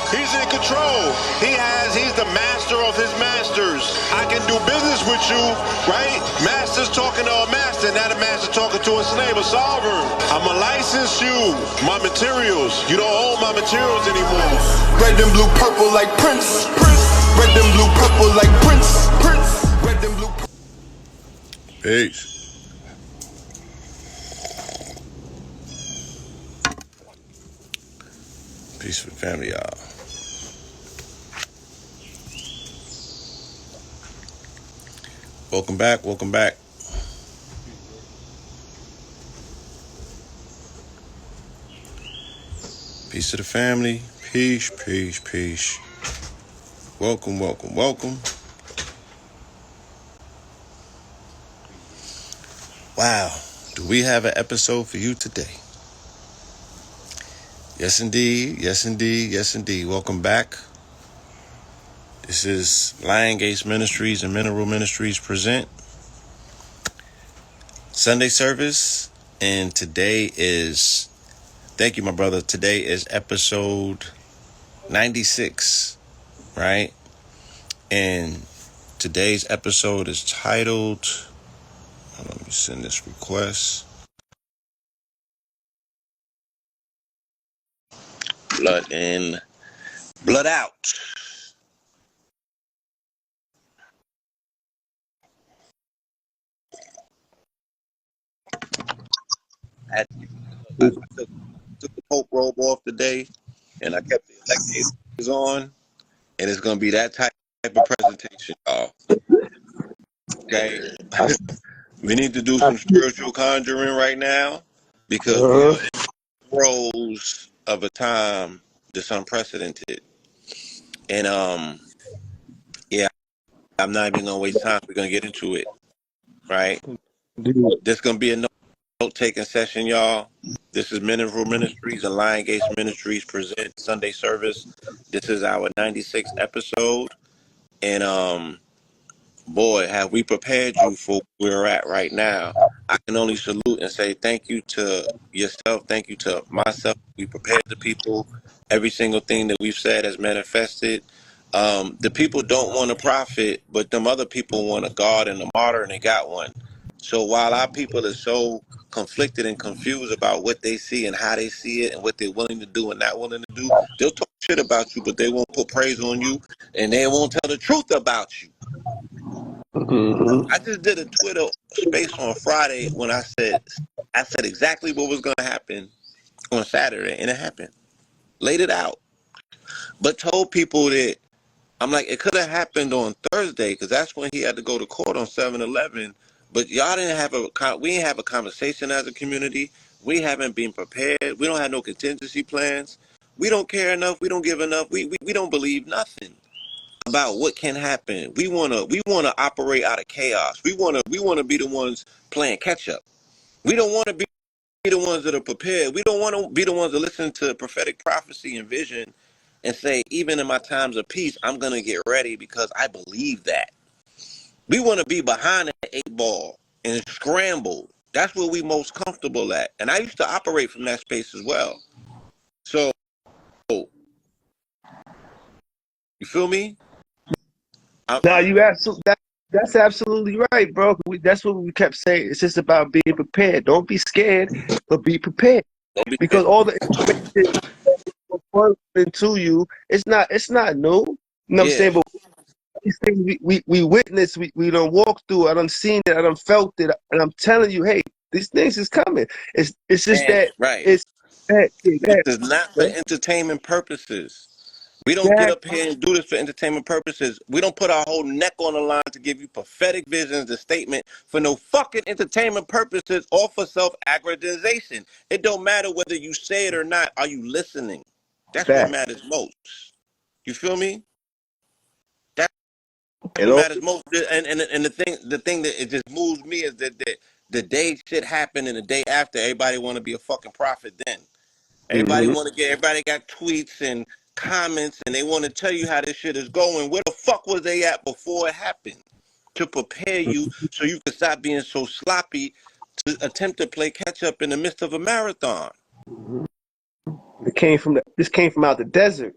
He's in control. He's the master of his masters. I can do business with you, right? Master's talking to a master, now the master talking to a slave, a sovereign. I'ma license you, my materials. You don't own my materials anymore. Red and blue, purple like Prince. Red and blue, purple like Prince. Red and blue. Peace. Peace for the family, y'all. Welcome back. Welcome back. Peace to the family. Peace, peace, peace. Welcome, welcome, welcome. Wow. Do we have an episode for you today? Yes, indeed. Yes, indeed. Yes, indeed. Welcome back. This is Lion Gates Ministries and Mineral Ministries present Sunday service. And today is, thank you, my brother. Today is episode 96, right? And today's episode is titled, let me send this request. Blood in, blood out. I took the Pope robe off today, and I kept the electors on, and it's gonna be that type of presentation, y'all. Okay, we need to do some spiritual conjuring right now because we are in the throes of a time that's unprecedented, and yeah, I'm not even gonna waste time. We're gonna get into it, right? This gonna be a note-taking session, y'all. This is Mineral Ministries and Lion Gates Ministries present Sunday service. This is our 96th episode, and boy, have we prepared you for where we're at right now. I can only salute and say thank you to yourself, thank you to myself. We prepared the people. Every single thing that we've said has manifested. The people don't want a prophet, but them other people want a God and a martyr, and they got one. So while our people are so conflicted and confused about what they see and how they see it and what they're willing to do and not willing to do, they'll talk shit about you, but they won't put praise on you, and they won't tell the truth about you. I just did a Twitter space on Friday when I said exactly what was going to happen on Saturday, and it happened. Laid it out, but told people that I'm like, it could have happened on Thursday because that's when he had to go to court on 7/11. But y'all didn't have we didn't have a conversation as a community. We haven't been prepared. We don't have no contingency plans. We don't care enough. We don't give enough. We don't believe nothing about what can happen. We wanna operate out of chaos. We wanna be the ones playing catch up. We don't want to be the ones that are prepared. We don't want to be the ones that listen to prophetic prophecy and vision and say, even in my times of peace, I'm gonna get ready because I believe that. We want to be behind the 8 ball and scramble. That's where we most comfortable at. And I used to operate from that space as well. So you feel me? No, you absolutely. That's absolutely right, bro. That's what we kept saying. It's just about being prepared. Don't be scared, but be prepared. Because all the information into you, it's not new. You know what I'm saying? But these things we witnessed, we done walked through. I done seen it. I done felt it, and I'm telling you, hey, these things is coming. It's just that right. it's that. This is not for entertainment purposes. We don't get up here and do this for entertainment purposes. We don't put our whole neck on the line to give you prophetic visions, the statement for no fucking entertainment purposes or for self-aggrandization. It don't matter whether you say it or not. Are you listening? That's what matters most. You feel me? That's what matters most. And the thing that it just moves me is that the day shit happened and the day after, everybody want to be a fucking prophet then. Everybody got tweets and comments and they want to tell you how this shit is going. Where the fuck was they at before it happened? To prepare you so you can stop being so sloppy to attempt to play catch up in the midst of a marathon. This came from out the desert.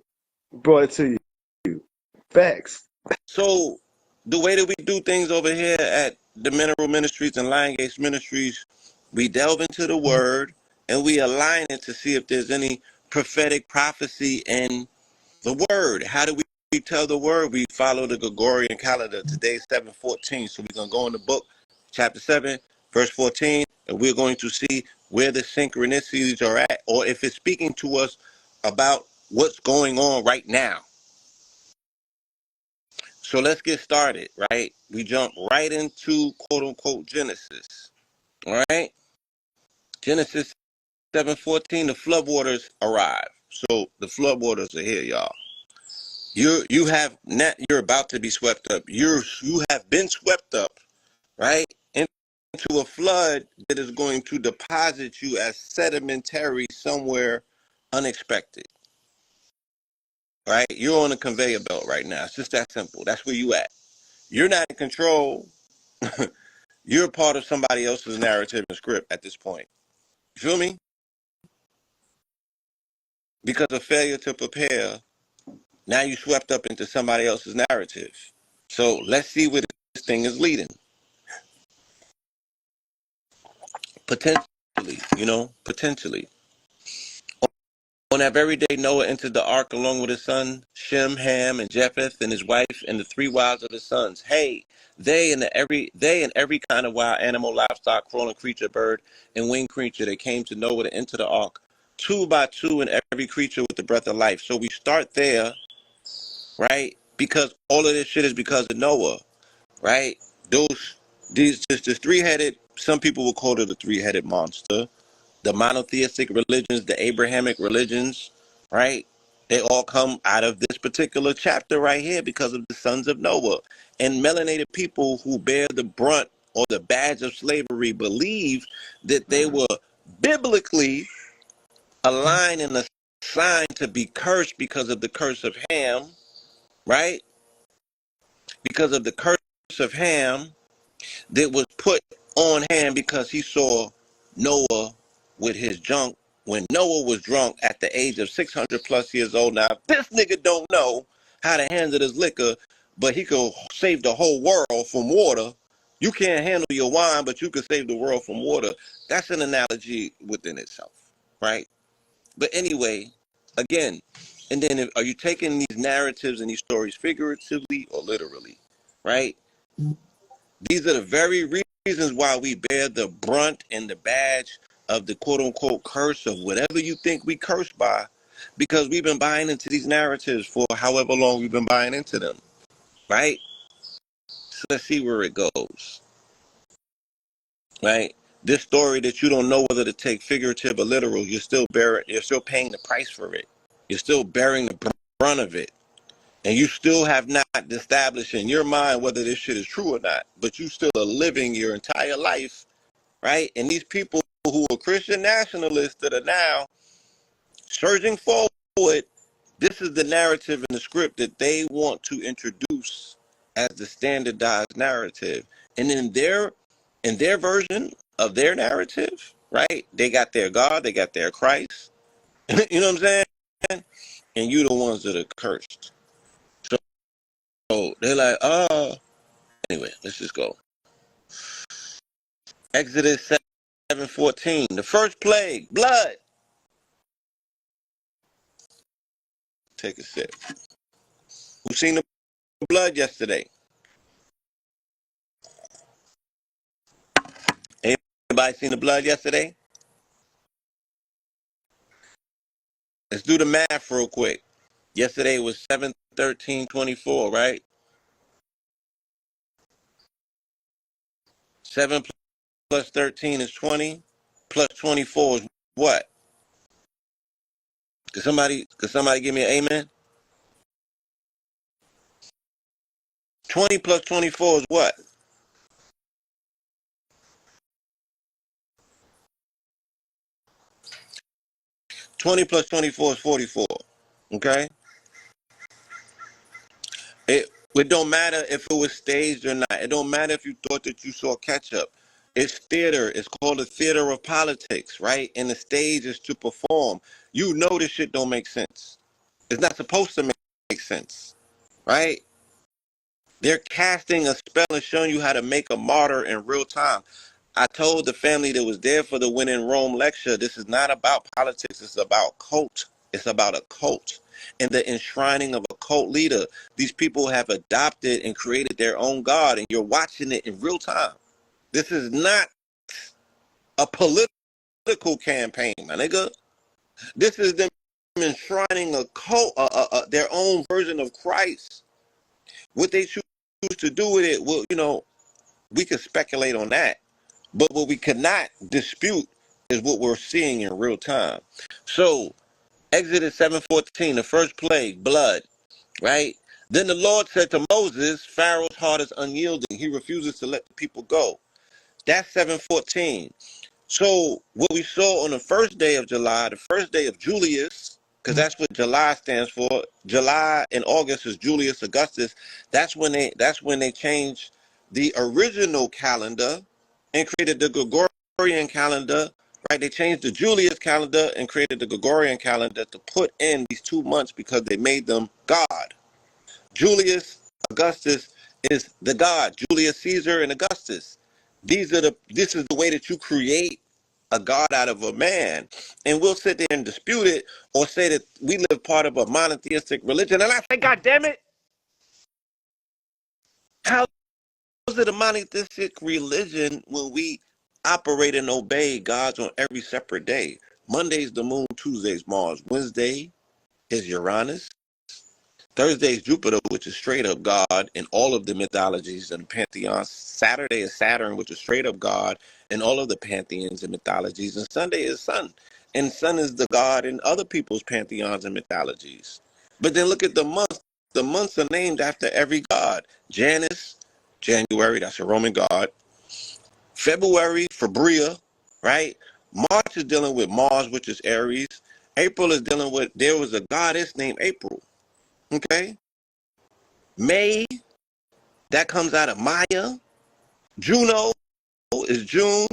brought it to you. Facts. So the way that we do things over here at the Mineral Ministries and Lion Gates Ministries, we delve into the word and we align it to see if there's any prophetic prophecy in the word. How do we tell the word? We follow the Gregorian calendar. Today's 7/14. So we're gonna go in the book, chapter 7, verse 14, and we're going to see where the synchronicities are at, or if it's speaking to us about what's going on right now. So let's get started, right? We jump right into quote unquote Genesis. All right. Genesis 7:14, the floodwaters arrive. So the floodwaters are here, y'all. You're about to be swept up. You have been swept up, right? Into a flood that is going to deposit you as sedimentary somewhere unexpected. Right? You're on a conveyor belt right now. It's just that simple. That's where you at. You're not in control. You're a part of somebody else's narrative and script at this point. You feel me? Because of failure to prepare, now you swept up into somebody else's narrative. So let's see where this thing is leading. Potentially. On that very day, Noah entered the ark along with his son Shem, Ham, and Japheth, and his wife, and the three wives of his sons. Hey, they and every kind of wild animal, livestock, crawling creature, bird, and winged creature that came to Noah to enter the ark, two by two, and every creature with the breath of life. So we start there, right? Because all of this shit is because of Noah, right? This three-headed. Some people will call it a three-headed monster. The monotheistic religions, the Abrahamic religions, right? They all come out of this particular chapter right here because of the sons of Noah. And melanated people who bear the brunt or the badge of slavery believe that they were biblically aligned and assigned to be cursed because of the curse of Ham, right? Because of the curse of Ham that was put on Ham because he saw Noah with his junk when Noah was drunk at the age of 600 plus years old. Now, if this nigga don't know how to handle his liquor, but he could save the whole world from water. You can't handle your wine, but you could save the world from water. That's an analogy within itself, right? But anyway, again, and then are you taking these narratives and these stories figuratively or literally, right? These are the very reasons why we bear the brunt and the badge of the quote unquote curse of whatever you think we cursed by, because we've been buying into these narratives for however long we've been buying into them, right? So let's see where it goes, right? This story that you don't know whether to take figurative or literal, you're still paying the price for it. You're still bearing the brunt of it. And you still have not established in your mind whether this shit is true or not, but you still are living your entire life, right? And these people who are Christian nationalists that are now surging forward, this is the narrative and the script that they want to introduce as the standardized narrative. And in their version of their narrative, right? They got their God, they got their Christ. You know what I'm saying? And you the ones that are cursed. So they're like, anyway, let's just go. Exodus 7:14, the first plague, blood. Take a sip. Who seen the blood yesterday? Anybody seen the blood yesterday? Let's do the math real quick. Yesterday was 7/13/24, right? 7 plus 13 is 20. Plus 24 is what? Could somebody give me an amen? 20 plus 24 is what? 20 plus 24 is 44. Okay? It don't matter if it was staged or not. It don't matter if you thought that you saw ketchup. It's theater. It's called the theater of politics, right? And the stage is to perform. You know this shit don't make sense. It's not supposed to sense, right? They're casting a spell and showing you how to make a martyr in real time. I told the family that was there for the When in Rome lecture, this is not about politics, it's about cult. It's about a cult and the enshrining of a cult leader. These people have adopted and created their own God, and you're watching it in real time. This is not a political campaign, my nigga. This is them enshrining a cult, their own version of Christ. What they choose to do with it, well, we could speculate on that. But what we cannot dispute is what we're seeing in real time. So, Exodus 7:14, the first plague, blood, right? Then the Lord said to Moses, Pharaoh's heart is unyielding. He refuses to let the people go. That's 7:14. So what we saw on the first day of July, the first day of Julius, because that's what July stands for. July and August is Julius Augustus. That's when they changed the original calendar and created the Gregorian calendar. Right? They changed the Julius calendar and created the Gregorian calendar to put in these 2 months because they made them God. Julius Augustus is the God. Julius Caesar and Augustus. This is the way that you create a God out of a man. And we'll sit there and dispute it or say that we live part of a monotheistic religion. And I say, God damn it, how is it a monotheistic religion when we operate and obey gods on every separate day? Monday's the moon, Tuesday's Mars, Wednesday is Uranus, Thursday is Jupiter, which is straight up God in all of the mythologies and pantheons. Saturday is Saturn, which is straight up God in all of the pantheons and mythologies. And Sunday is Sun. And Sun is the God in other people's pantheons and mythologies. But then look at the months. The months are named after every god. Janus, January, that's a Roman god. February, Febrea, right? March is dealing with Mars, which is Aries. April is dealing with, there was a goddess named April. Okay? May, that comes out of Maya. Juno is June.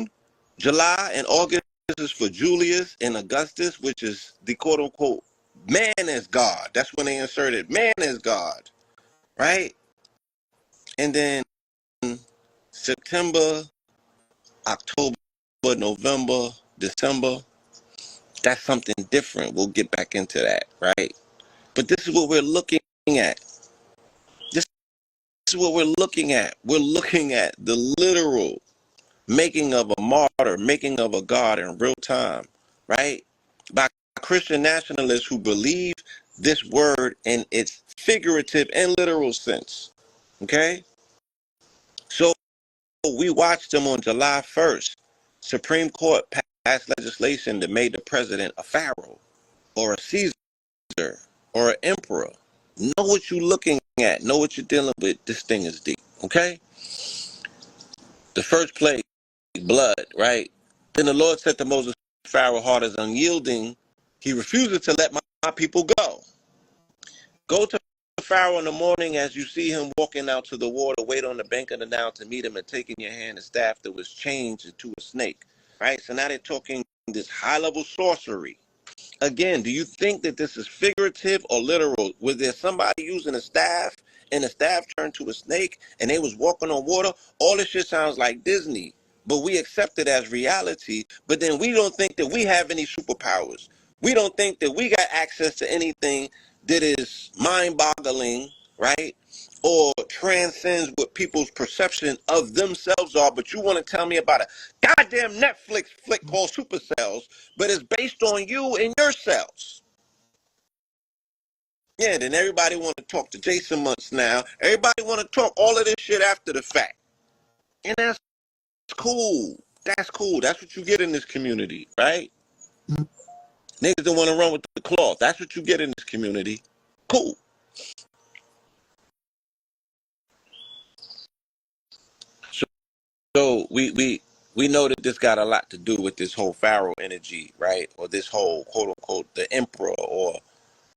July and August is for Julius and Augustus, which is the quote unquote man as God. That's when they inserted man as God, right? And then September, October, November, December, that's something different. We'll get back into that, right? But this is what we're looking at. This is what we're looking at. We're looking at the literal making of a martyr, making of a God in real time, right? By Christian nationalists who believe this word in its figurative and literal sense, okay? So we watched them on July 1st. Supreme Court passed legislation that made the president a pharaoh or a Caesar or an emperor. Know what you're looking at. Know what you're dealing with. This thing is deep, okay? The first plague, blood, right? Then the Lord said to Moses, Pharaoh's heart is unyielding. He refuses to let my people go. Go to Pharaoh in the morning as you see him walking out to the water. Wait on the bank of the Nile to meet him and take in your hand a staff that was changed into a snake, right? So now they're talking this high-level sorcery. Again, do you think that this is figurative or literal? Was there somebody using a staff and the staff turned to a snake and they was walking on water? All this shit sounds like Disney, but we accept it as reality. But then we don't think that we have any superpowers. We don't think that we got access to anything that is mind-boggling, right? Or transcends what people's perception of themselves are. But you want to tell me about a goddamn Netflix flick called Supercells, but it's based on you and your cells. Yeah, then everybody want to talk to Jason Munts now. Everybody want to talk all of this shit after the fact. And that's cool. That's cool. That's what you get in this community, right? Niggas don't want to run with the cloth. That's what you get in this community. Cool. So we know that this got a lot to do with this whole Pharaoh energy, right? Or this whole quote unquote the emperor, or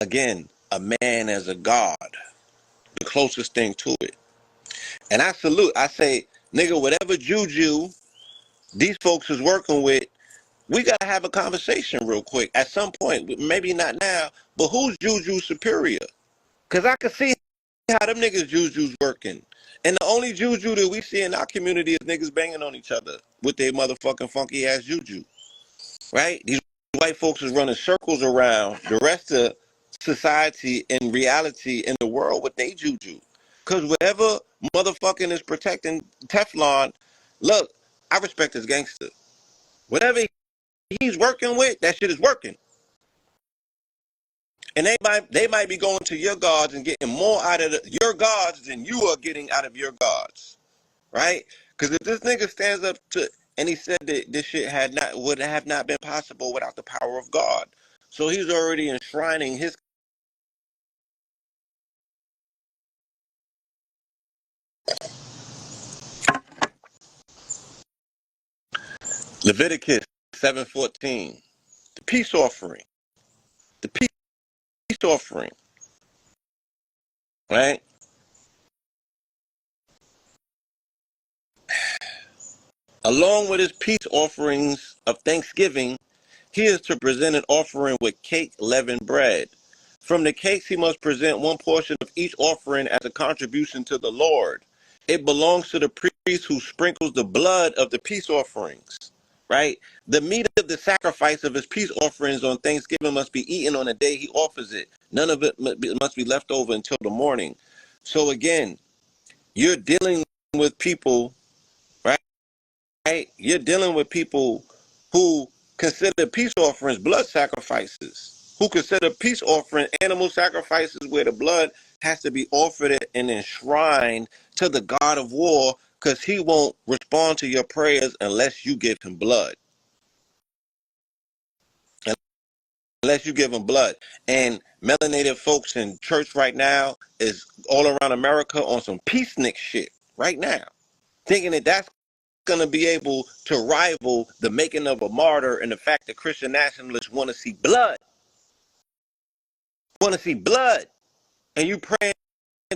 again, a man as a god, the closest thing to it. And I salute, I say, nigga, whatever juju these folks is working with, we gotta have a conversation real quick at some point. Maybe not now, but who's juju superior? Cause I can see how them niggas juju's working. And the only juju that we see in our community is niggas banging on each other with their motherfucking funky ass juju. Right? These white folks is running circles around the rest of society and reality in the world with they juju. Cause whatever motherfucking is protecting Teflon, look, I respect this gangster. Whatever he's working with, that shit is working. And they might be going to your gods and getting more out of your gods than you are getting out of your gods, right? Because if this nigga stands up to and he said that this shit would have not been possible without the power of God, so he's already enshrining his Leviticus 7:14, the peace offering, the peace offering, right? Along with his peace offerings of thanksgiving, he is to present an offering with cake, leavened bread. From the cakes, he must present one portion of each offering as a contribution to the Lord. It belongs to the priest who sprinkles the blood of the peace offerings, right? The meat of the sacrifice of his peace offerings on Thanksgiving must be eaten on the day he offers it. None of it must be left over until the morning. So again, you're dealing with people, right? Right? You're dealing with people who consider peace offerings blood sacrifices, who consider peace offering animal sacrifices where the blood has to be offered and enshrined to the God of war because he won't respond to your prayers unless you give him blood. Unless you give him blood. And melanated folks in church right now is all around America on some peacenik shit right now, thinking that that's going to be able to rival the making of a martyr and the fact that Christian nationalists want to see blood. Want to see blood. And you praying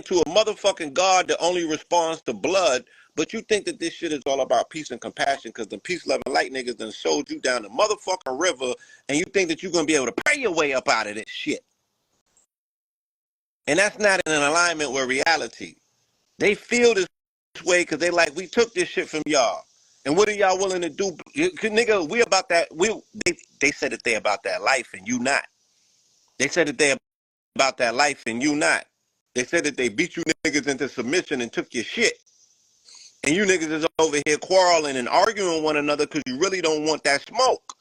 to a motherfucking God that only responds to blood, but you think that this shit is all about peace and compassion because the peace loving light niggas done showed you down the motherfucking river and you think that you're going to be able to pray your way up out of this shit. And that's not in alignment with reality. They feel this way because they like, we took this shit from y'all. And what are y'all willing to do? Nigga, we about that. They said that they about that life and you not. They said that they about that life and you not. They said that they beat you niggas into submission and took your shit. And you niggas is over here quarreling and arguing with one another because you really don't want that smoke.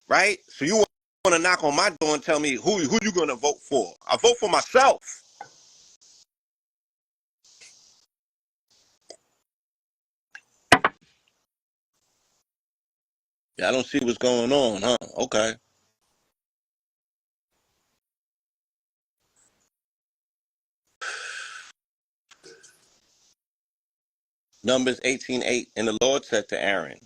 Right? So you want to knock on my door and tell me who you going to vote for. I vote for myself. Yeah, I don't see what's going on, huh? Okay. Numbers 18:8, and the Lord said to Aaron,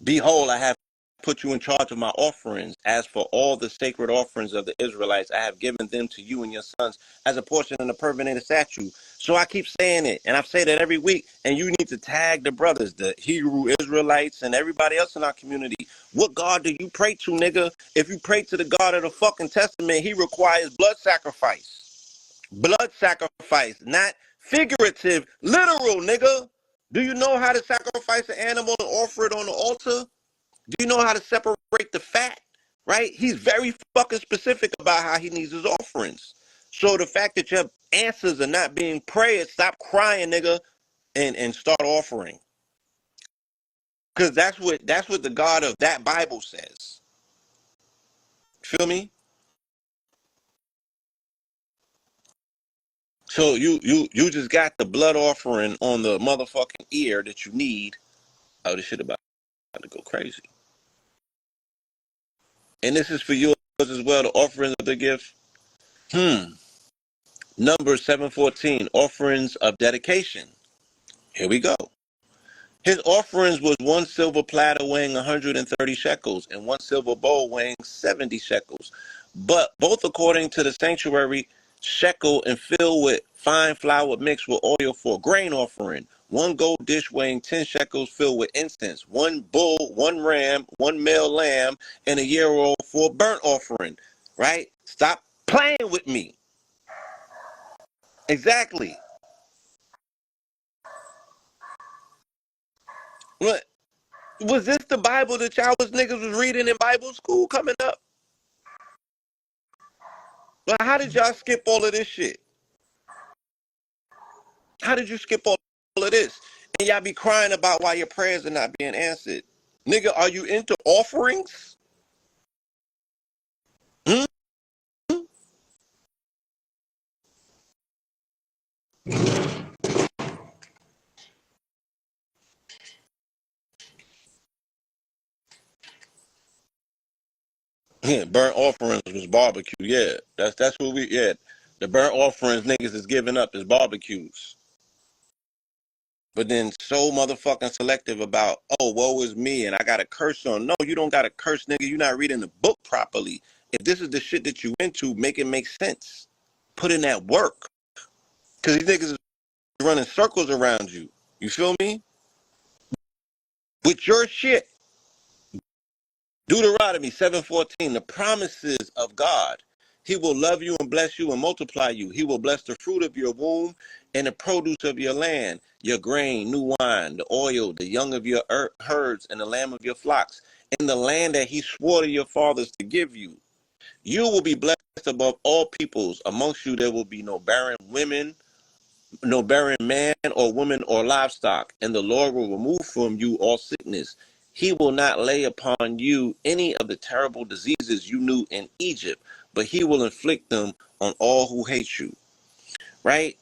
behold, I have put you in charge of my offerings. As for all the sacred offerings of the Israelites, I have given them to you and your sons as a portion of the permanent statute. So I keep saying it, and I've said it every week, and you need to tag the brothers, the Hebrew Israelites, and everybody else in our community. What God do you pray to, nigga? If you pray to the God of the fucking Testament, he requires blood sacrifice. Blood sacrifice, not figurative, literal, nigga. Do you know how to sacrifice an animal and offer it on the altar? Do you know how to separate the fat? Right? He's very fucking specific about how he needs his offerings. So the fact that your answers are not being prayed, stop crying, nigga, and start offering. Because that's what the God of that Bible says. Feel me? So you just got the blood offering on the motherfucking ear that you need. Oh, this shit about to go crazy. And this is for yours as well, the offerings of the gift. Numbers 7:14, offerings of dedication. Here we go. His offerings was one silver platter weighing 130 shekels and one silver bowl weighing 70 shekels, but both according to the sanctuary shekel and filled with fine flour mixed with oil for a grain offering. One gold dish weighing 10 shekels filled with incense. One bull, one ram, one male lamb, and a year old for a burnt offering. Right? Stop playing with me. Exactly. What was this the Bible that y'all was niggas was reading in Bible school coming up? But how did y'all skip all of this shit? How did you skip all of this? And y'all be crying about why your prayers are not being answered. Nigga, are you into offerings? Hmm? Yeah, burnt offerings was barbecue. Yeah, that's what we. Yeah, the burnt offerings niggas is giving up is barbecues. But then so motherfucking selective about, oh, woe is me and I got a curse on. No, you don't got a curse, nigga. You're not reading the book properly. If this is the shit that you into, make it make sense. Put in that work. Because these niggas is running circles around you. You feel me? With your shit. Deuteronomy 7:14, the promises of God. He will love you and bless you and multiply you. He will bless the fruit of your womb and the produce of your land, your grain, new wine, the oil, the young of your herds, and the lamb of your flocks, in the land that he swore to your fathers to give you. You will be blessed above all peoples. Amongst you there will be no barren women, no barren man or woman or livestock, and the Lord will remove from you all sickness. He will not lay upon you any of the terrible diseases you knew in Egypt, but he will inflict them on all who hate you. Right?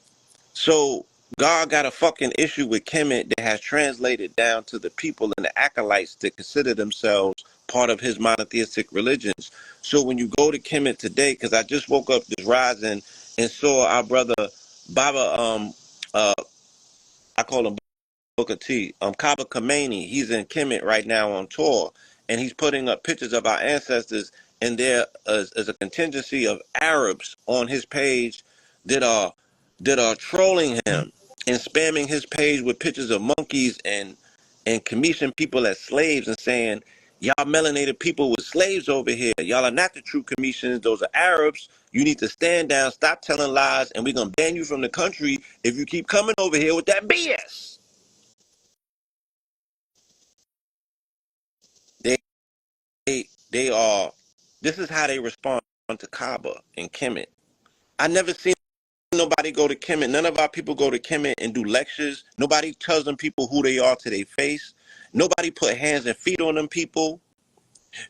So God got a fucking issue with Kemet that has translated down to the people and the acolytes that consider themselves part of his monotheistic religions. So when you go to Kemet today, because I just woke up this rising and saw our brother Baba, uh, I call him Booker T. Kaba Khamenei, he's in Kemet right now on tour, and he's putting up pictures of our ancestors, and there is a contingency of Arabs on his page that are trolling him and spamming his page with pictures of monkeys and commissioning people as slaves and saying, y'all melanated people with slaves over here. Y'all are not the true commissions. Those are Arabs. You need to stand down, stop telling lies, and we're going to ban you from the country if you keep coming over here with that BS. They they are, this is how they respond to Kaaba and Kemet. I never seen nobody go to Kemet. None of our people go to Kemet and do lectures. Nobody tells them people who they are to their face. Nobody put hands and feet on them people.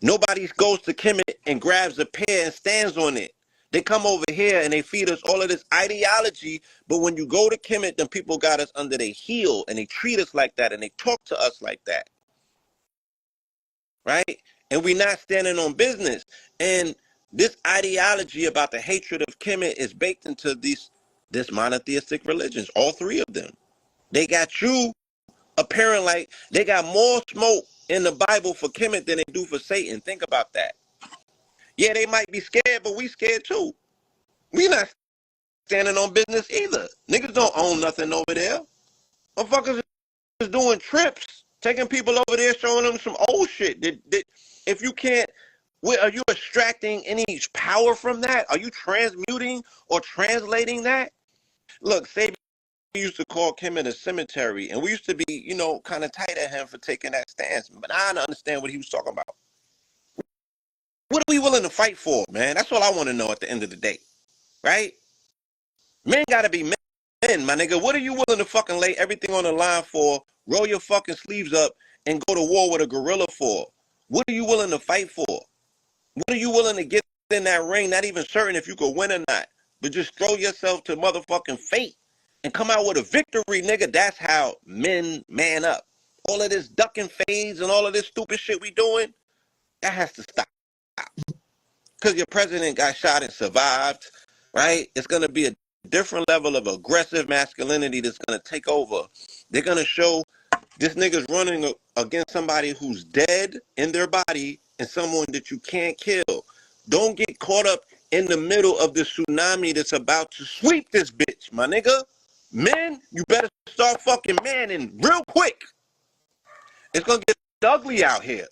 Nobody goes to Kemet and grabs a pear and stands on it. They come over here and they feed us all of this ideology, but when you go to Kemet, then people got us under their heel and they treat us like that and they talk to us like that, right? And we're not standing on business. And this ideology about the hatred of Kemet is baked into this monotheistic religions, all three of them. They got you appearing like they got more smoke in the Bible for Kemet than they do for Satan. Think about that. Yeah, they might be scared, but we scared too. We not standing on business either. Niggas don't own nothing over there. Motherfuckers is doing trips, taking people over there, showing them some old shit. If you can't, are you extracting any power from that? Are you transmuting or translating that? Look, Sabian used to call Kemet a cemetery, and we used to be, kind of tight at him for taking that stance. But I don't understand what he was talking about. What are we willing to fight for, man? That's all I want to know at the end of the day, right? Men gotta be men, my nigga. What are you willing to fucking lay everything on the line for? Roll your fucking sleeves up and go to war with a gorilla for? What are you willing to fight for? What are you willing to get in that ring? Not even certain if you could win or not, but just throw yourself to motherfucking fate and come out with a victory, nigga. That's how men man up. All of this ducking fades and all of this stupid shit we doing, that has to stop. Because your president got shot and survived, right? It's going to be a different level of aggressive masculinity that's going to take over. They're going to show this nigga's running against somebody who's dead in their body and someone that you can't kill. Don't get caught up in the middle of the tsunami that's about to sweep this bitch, my nigga. Men, you better start fucking manning real quick. It's going to get ugly out here.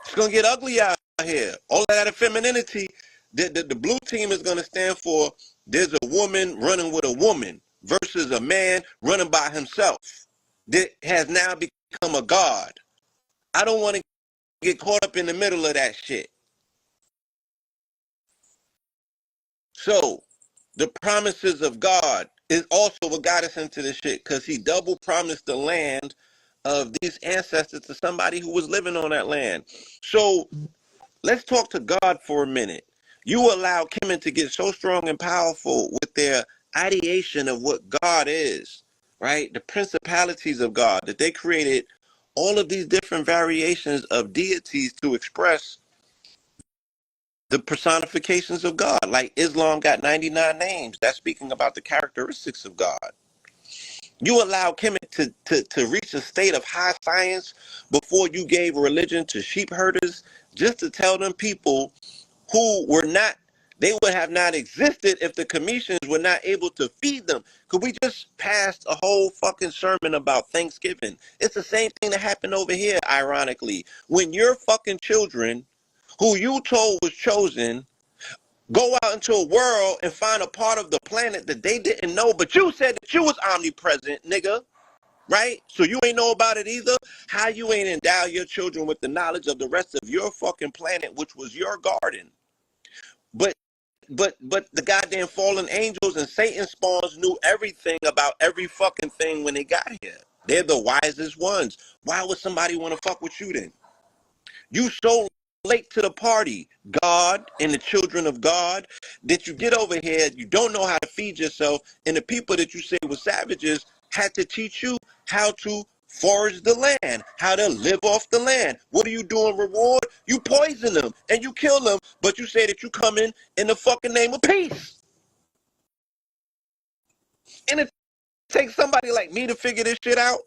It's going to get ugly out here. All that femininity, The blue team is going to stand for there's a woman running with a woman versus a man running by himself that has now become a god. I don't want to get caught up in the middle of that shit. So the promises of God is also what got us into this shit, because he double promised the land of these ancestors to somebody who was living on that land. So let's talk to God for a minute. You allow Kemet to get so strong and powerful with their ideation of what God is, right? The principalities of God, that they created all of these different variations of deities to express the personifications of God. Like Islam got 99 names. That's speaking about the characteristics of God. You allow Kemet to reach a state of high science before you gave religion to sheep herders, just to tell them people who were not, they would have not existed if the Commissions were not able to feed them. Could we just passed a whole fucking sermon about Thanksgiving? It's the same thing that happened over here, ironically. When your fucking children, who you told was chosen, go out into a world and find a part of the planet that they didn't know, but you said that you was omnipresent, nigga, right? So you ain't know about it either. How you ain't endow your children with the knowledge of the rest of your fucking planet, which was your garden? But but the goddamn fallen angels and Satan spawns knew everything about every fucking thing when they got here. They're the wisest ones. Why would somebody want to fuck with you then? You so late to the party, God and the children of God, that you get over here, you don't know how to feed yourself, and the people that you say were savages had to teach you how to forage the land, how to live off the land. What do you do in reward? You poison them and you kill them, but you say that you come in the fucking name of peace. And it takes somebody like me to figure this shit out.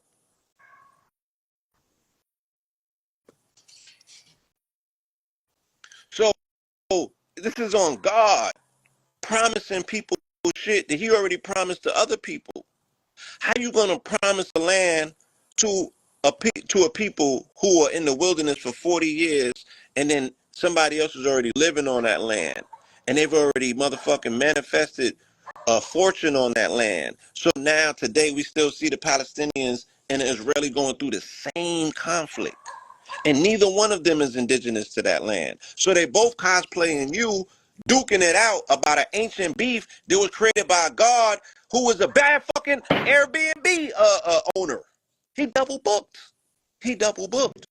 So this is on God promising people shit that he already promised to other people. How you gonna promise a land to a people who are in the wilderness for 40 years, and then somebody else is already living on that land, and they've already motherfucking manifested a fortune on that land? So now today we still see the Palestinians and the Israeli going through the same conflict, and neither one of them is indigenous to that land. So they both cosplaying you, duking it out about an ancient beef that was created by a god who was a bad fucking Airbnb owner. He double booked. He double booked.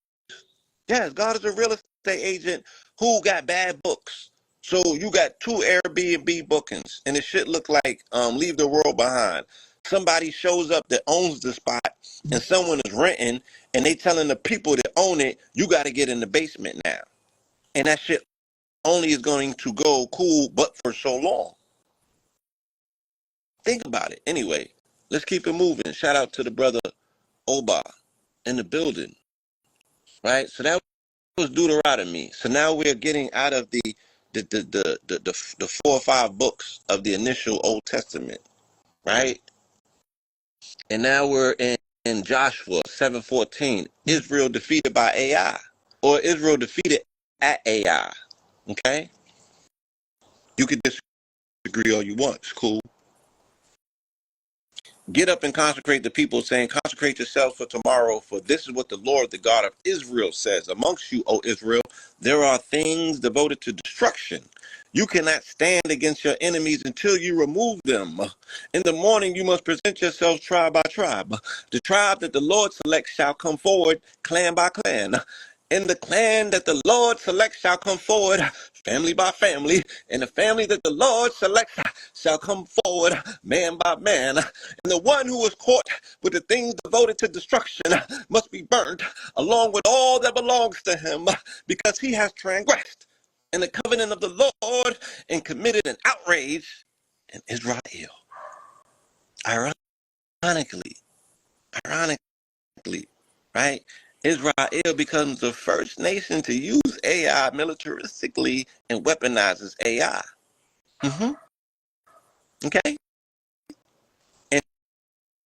Yes, God is a real estate agent who got bad books. So you got two Airbnb bookings, and it shit look like Leave the World Behind. Somebody shows up that owns the spot, and someone is renting, and they telling the people that own it, you got to get in the basement now. And that shit only is going to go cool, but for so long. Think about it. Anyway, let's keep it moving. Shout out to the brother Oba in the building, right? So that was Deuteronomy. So now we're getting out of the 4 or 5 books of the initial Old Testament, right? And now we're in Joshua 7:14. Israel defeated by AI, or Israel defeated at AI. Okay, you could disagree all you want. It's cool. Get up and consecrate the people, saying, consecrate yourselves for tomorrow, for this is what the Lord, the God of Israel, says. Amongst you, O Israel, there are things devoted to destruction. You cannot stand against your enemies until you remove them. In the morning, you must present yourselves tribe by tribe. The tribe that the Lord selects shall come forward, clan by clan. And the clan that the Lord selects shall come forward, family by family. And the family that the Lord selects shall come forward, man by man. And the one who is caught with the things devoted to destruction must be burnt, along with all that belongs to him, because he has transgressed in the covenant of the Lord and committed an outrage in Israel. Ironically, ironically, right? Israel becomes the first nation to use AI militaristically and weaponizes AI. Okay? And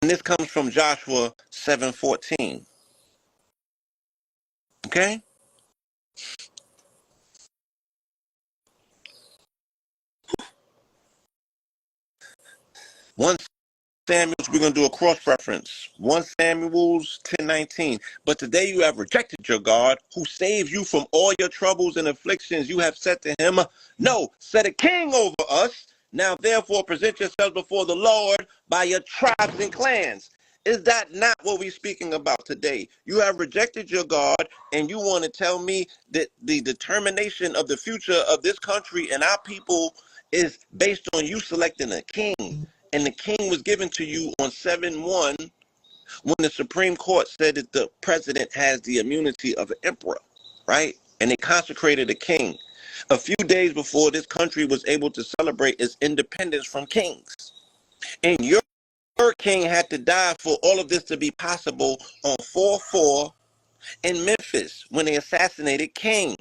this comes from Joshua 7:14. Okay? 1 Samuel's, we're going to do a cross-reference. 1 Samuel's 10:19. But today you have rejected your God, who saves you from all your troubles and afflictions. You have said to him, no, set a king over us. Now therefore present yourselves before the Lord by your tribes and clans. Is that not what we're speaking about today? You have rejected your God, and you want to tell me that the determination of the future of this country and our people is based on you selecting a king. And the king was given to you on 7/1 when the Supreme Court said that the president has the immunity of an emperor, right? And they consecrated a king a few days before this country was able to celebrate its independence from kings. And your king had to die for all of this to be possible on 4/4 in Memphis when they assassinated King,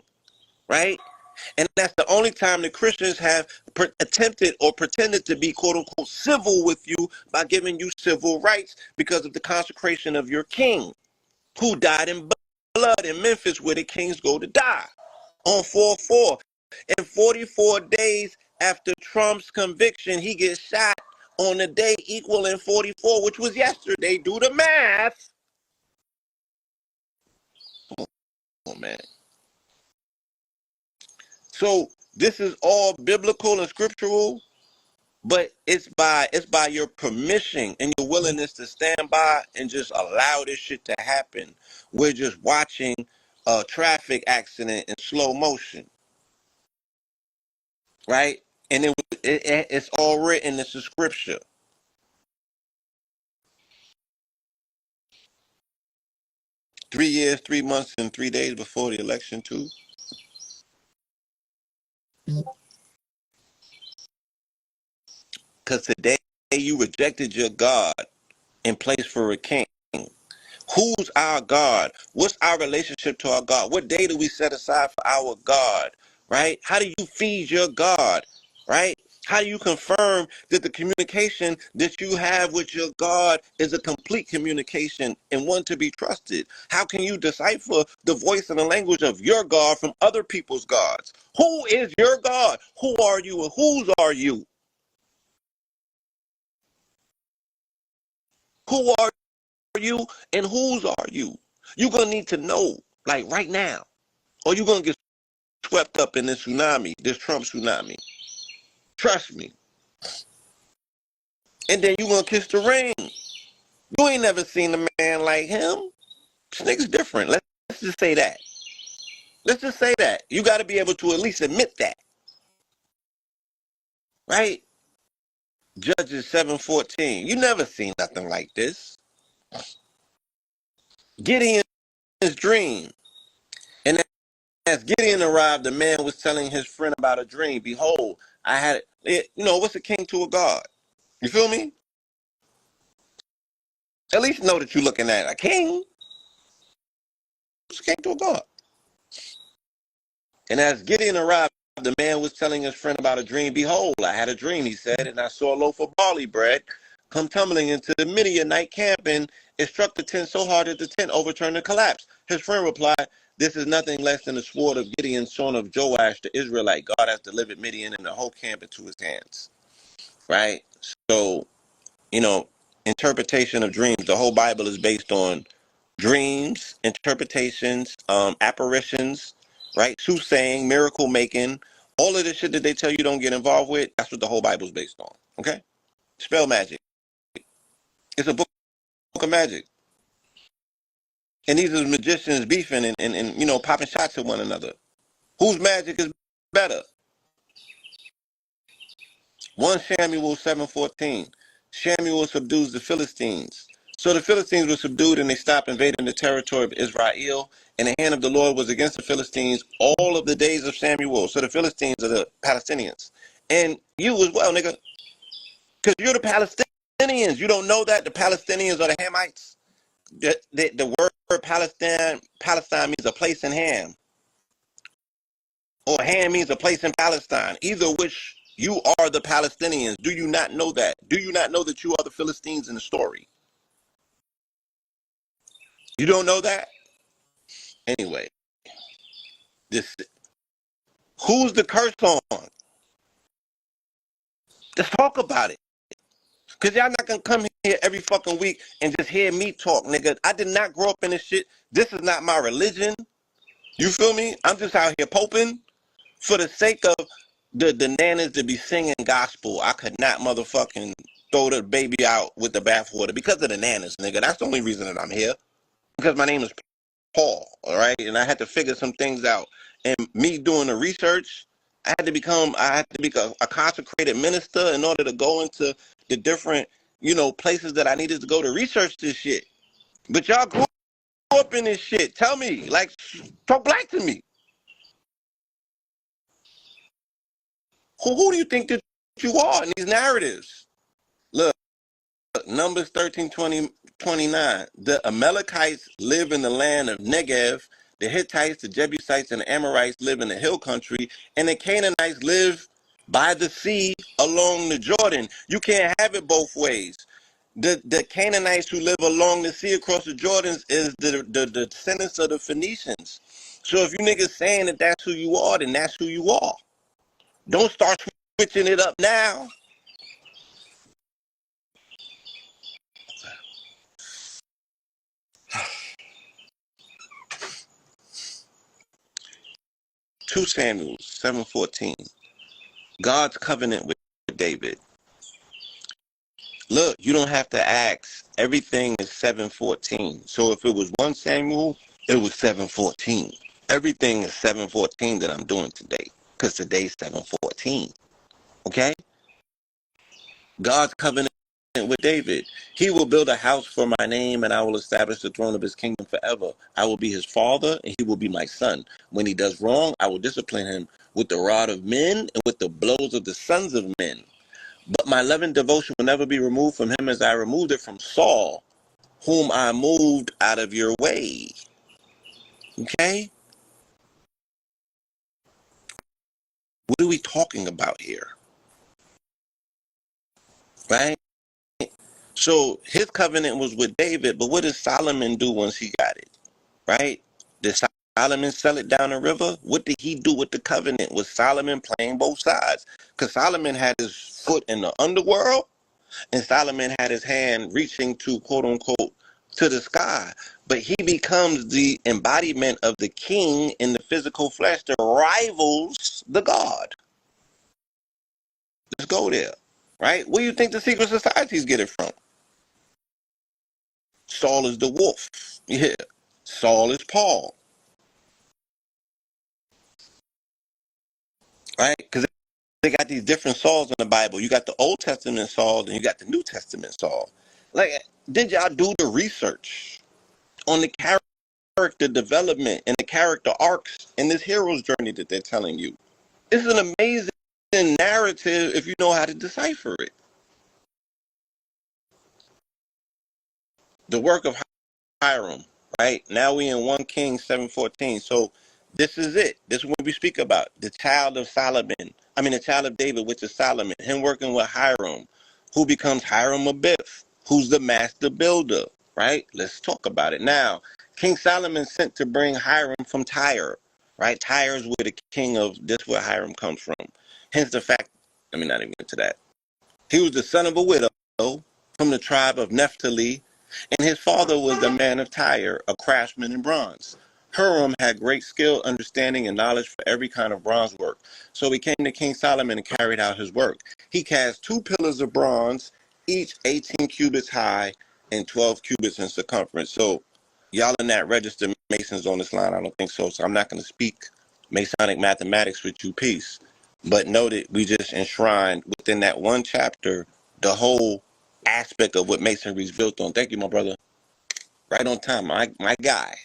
right? And that's the only time the Christians have attempted or pretended to be quote unquote civil with you by giving you civil rights because of the consecration of your king who died in blood in Memphis where the kings go to die on 4/4. And 44 days after Trump's conviction, he gets shot on the day equaling 44, which was yesterday. Do the math. Oh, man. So this is all biblical and scriptural. But it's by your permission and your willingness to stand by and just allow this shit to happen. We're just watching a traffic accident in slow motion, right? And it's all written. It's a scripture. Three years, 3 months, and 3 days before the election, too. Because today you rejected your God in place for a king. Who's our God? What's our relationship to our God? What day do we set aside for our God? Right? How do you feed your God? Right? How do you confirm that the communication that you have with your God is a complete communication and one to be trusted? How can you decipher the voice and the language of your God from other people's gods? Who is your God? Who are you and whose are you? Who are you and whose are you? You're going to need to know, like right now, or you're going to get swept up in this tsunami, this Trump tsunami. Trust me. And then you're going to kiss the ring. You ain't never seen a man like him. This nigga's different. Let's just say that. Let's just say that. You got to be able to at least admit that, right? Judges 7:14. You never seen nothing like this. Gideon's dream. And as Gideon arrived, the man was telling his friend about a dream. Behold, I had it. You know, what's a king to a god? You feel me? At least know that you're looking at a king. What's a king to a god? And as Gideon arrived, the man was telling his friend about a dream. Behold, I had a dream, he said, and I saw a loaf of barley bread come tumbling into the Midianite camp, and it struck the tent so hard that the tent overturned and collapsed. His friend replied, this is nothing less than the sword of Gideon, son of Joash, the Israelite. God has delivered Midian and the whole camp into his hands. Right? So, you know, interpretation of dreams. The whole Bible is based on dreams, interpretations, apparitions, right? Soothsaying, miracle making, all of the shit that they tell you don't get involved with. That's what the whole Bible's based on. Okay? Spell magic. It's a book of magic. And these are magicians beefing and you know, popping shots at one another. Whose magic is better? 1 Samuel 7:14. Samuel subdues the Philistines. So the Philistines were subdued and they stopped invading the territory of Israel. And the hand of the Lord was against the Philistines all of the days of Samuel. So the Philistines are the Palestinians. And you as well, nigga. Because you're the Palestinians. You don't know that? The Palestinians are the Hamites. The word Palestine means a place in Ham. Or Ham means a place in Palestine. Either which, you are the Palestinians. Do you not know that? Do you not know that you are the Philistines in the story? You don't know that? Anyway, this who's the curse on? Let's talk about it. Cause y'all not gonna come here every fucking week and just hear me talk, nigga. I did not grow up in this shit. This is not my religion. You feel me? I'm just out here poping for the sake of the nanas to be singing gospel. I could not motherfucking throw the baby out with the bathwater because of the nanas, nigga. That's the only reason that I'm here. Because my name is Paul, all right? And I had to figure some things out. And me doing the research, I had to be a consecrated minister in order to go into the different, places that I needed to go to research this shit. But y'all grew up in this shit. Tell me, like, talk black to me. Who do you think that you are in these narratives? Look, Numbers 13, 20, 29. The Amalekites live in the land of Negev. The Hittites, the Jebusites, and the Amorites live in the hill country. And the Canaanites live by the sea along the Jordan. You can't have it both ways. The Canaanites who live along the sea across the Jordans is the descendants of the Phoenicians. So if you niggas saying that that's who you are, then that's who you are. Don't start switching it up now. Two Samuel 7:14. God's covenant with David. Look, you don't have to ask. Everything is 7:14. So if it was 1 Samuel, it was 7:14. Everything is 7:14 that I'm doing today. Because today's 7:14. Okay? God's covenant with David. He will build a house for my name, and I will establish the throne of his kingdom forever. I will be his father, and he will be my son. When he does wrong, I will discipline him with the rod of men and with the blows of the sons of men. But my loving devotion will never be removed from him as I removed it from Saul, whom I moved out of your way. Okay? What are we talking about here? Right? So his covenant was with David, but what did Solomon do once he got it? Right? Did Solomon sell it down the river? What did he do with the covenant? Was Solomon playing both sides? Because Solomon had his foot in the underworld, and Solomon had his hand reaching to, quote unquote, to the sky. But he becomes the embodiment of the king in the physical flesh that rivals the God. Let's go there. Right? Where do you think the secret societies get it from? Saul is the wolf. Yeah. Saul is Paul. Right? Because they got these different Sauls in the Bible. You got the Old Testament Saul and you got the New Testament Saul. Like, did y'all do the research on the character development and the character arcs in this hero's journey that they're telling you? It's an amazing narrative if you know how to decipher it. The work of Hiram, right? Now we in 1 Kings 7:14. So this is it. This is what we speak about. The child of the child of David, which is Solomon, him working with Hiram, who becomes Hiram Abiff, who's the master builder, right? Let's talk about it. Now, King Solomon sent to bring Hiram from Tyre, right? Tyre is where the king of, this where Hiram comes from. Hence the fact, let me not even get to that. He was the son of a widow from the tribe of Naphtali, and his father was the man of Tyre, a craftsman in bronze. Hiram had great skill, understanding, and knowledge for every kind of bronze work. So he came to King Solomon and carried out his work. He cast 2 pillars of bronze, each 18 cubits high and 12 cubits in circumference. So y'all in that register Masons on this line? I don't think so. So I'm not going to speak Masonic mathematics with you, peace. But know that we just enshrined within that one chapter the whole aspect of what Masonry is built on. Thank you, my brother. Right on time, my guy.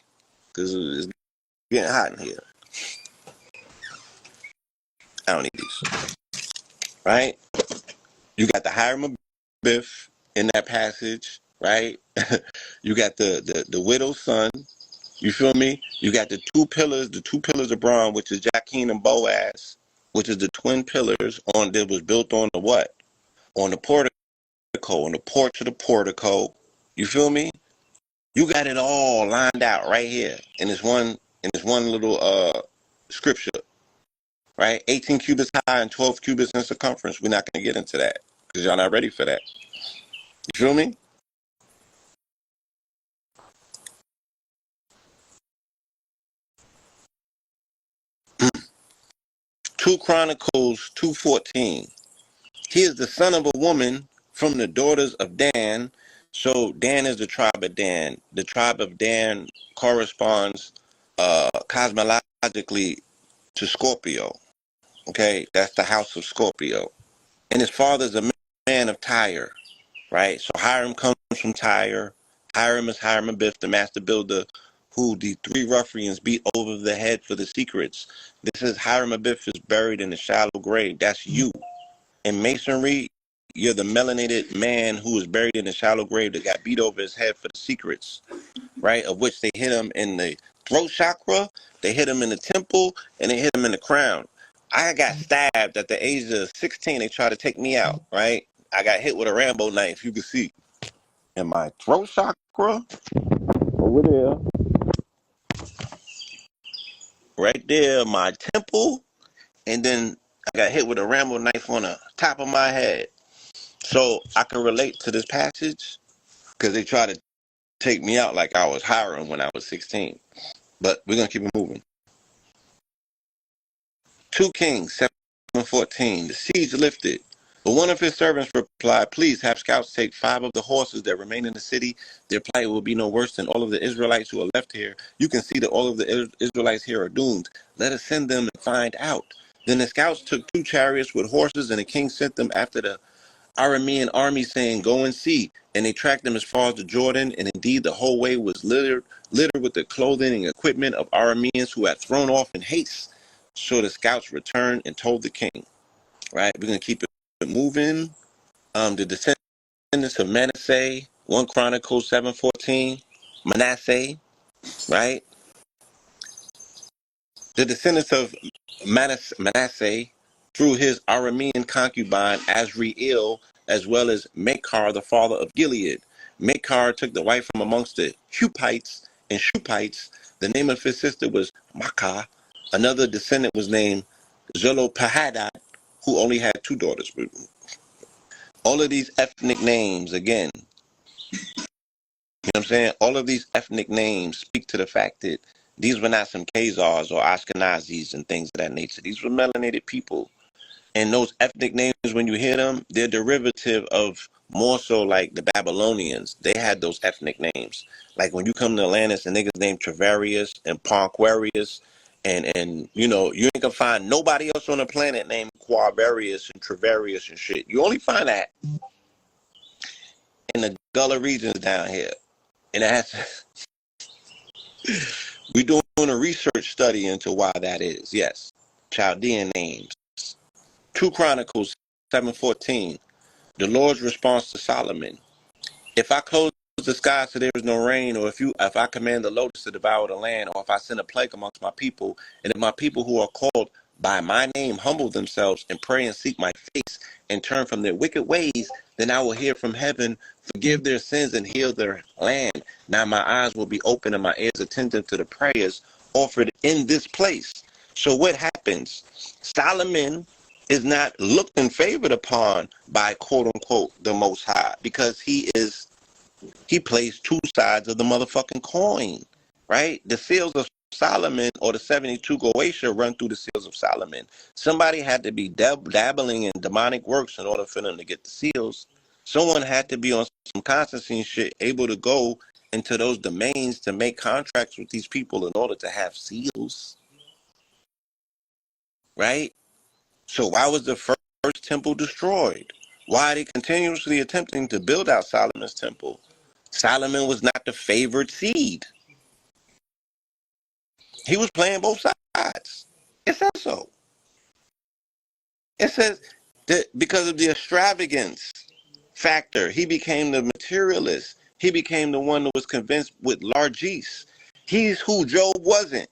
Because it's getting hot in here. I don't need these. Right? You got the Hiram Abiff in that passage, right? You got the widow's son. You feel me? You got the two pillars of bronze, which is Jachin and Boaz, which is the twin pillars that was built on the what? On the portico, on the porch of the portico. You feel me? You got it all lined out right here in this one little scripture, right? 18 cubits high and 12 cubits in circumference. We're not going to get into that because y'all not ready for that. You feel me? Two Chronicles 2:14. He is the son of a woman from the daughters of Dan. So Dan is the tribe of Dan. The tribe of Dan corresponds cosmologically to Scorpio. Okay, that's the house of Scorpio. And his father's a man of Tyre, right? So Hiram comes from Tyre. Hiram is Hiram Abiff, the master builder, who the three ruffians beat over the head for the secrets. This is Hiram Abiff is buried in a shallow grave. That's you. In Masonry, you're the melanated man who was buried in a shallow grave that got beat over his head for the secrets, right? Of which they hit him in the throat chakra, they hit him in the temple, and they hit him in the crown. I got stabbed at the age of 16. They tried to take me out, right? I got hit with a Rambo knife, you can see. In my throat chakra, over there, right there, my temple, and then I got hit with a Rambo knife on the top of my head. So I can relate to this passage because they tried to take me out like I was Hiram when I was 16. But we're going to keep it moving. 2 Kings 7:14. The siege lifted. But one of his servants replied, please have scouts take 5 of the horses that remain in the city. Their plight will be no worse than all of the Israelites who are left here. You can see that all of the Israelites here are doomed. Let us send them and find out. Then the scouts took 2 chariots with horses, and the king sent them after the Aramean army, saying, go and see. And they tracked them as far as the Jordan, and indeed the whole way was littered with the clothing and equipment of Arameans who had thrown off in haste. So the scouts returned and told the king. Right? We're going to keep it moving. The descendants of Manasseh, 1 Chronicles 7:14. Manasseh, right? The descendants of Manasseh through his Aramean concubine Azriel, as well as Makar, the father of Gilead. Makar took the wife from amongst the Huppites and Shupites. The name of his sister was Makkah. Another descendant was named Zelophehad, who only had 2 daughters. All of these ethnic names, again, you know what I'm saying? All of these ethnic names speak to the fact that these were not some Khazars or Ashkenazis and things of that nature. These were melanated people. And those ethnic names, when you hear them, they're derivative of more so like the Babylonians. They had those ethnic names. Like when you come to Atlantis, and niggas named Travarius and Ponquarius, and you know, you ain't gonna find nobody else on the planet named Quabarius and Travarius and shit. You only find that in the Gullah regions down here. And that's we're doing a research study into why that is. Yes. Chaldean names. 2 Chronicles 7:14. The Lord's response to Solomon. If I close the sky so there is no rain, or if I command the locusts to devour the land, or if I send a plague amongst my people, and if my people who are called by my name humble themselves and pray and seek my face and turn from their wicked ways, then I will hear from heaven, forgive their sins and heal their land. Now my eyes will be open and my ears attentive to the prayers offered in this place. So what happens? Solomon is not looked and favored upon by quote unquote the Most High because he plays 2 sides of the motherfucking coin, right? The seals of Solomon or the 72 Goetia run through the seals of Solomon. Somebody had to be dabbling in demonic works in order for them to get the seals. Someone had to be on some Constantine shit, able to go into those domains to make contracts with these people in order to have seals, right? So why was the first temple destroyed? Why are they continuously attempting to build out Solomon's temple? Solomon was not the favored seed. He was playing both sides. It says so. It says that because of the extravagance factor, he became the materialist. He became the one that was convinced with largesse. He's who Job wasn't.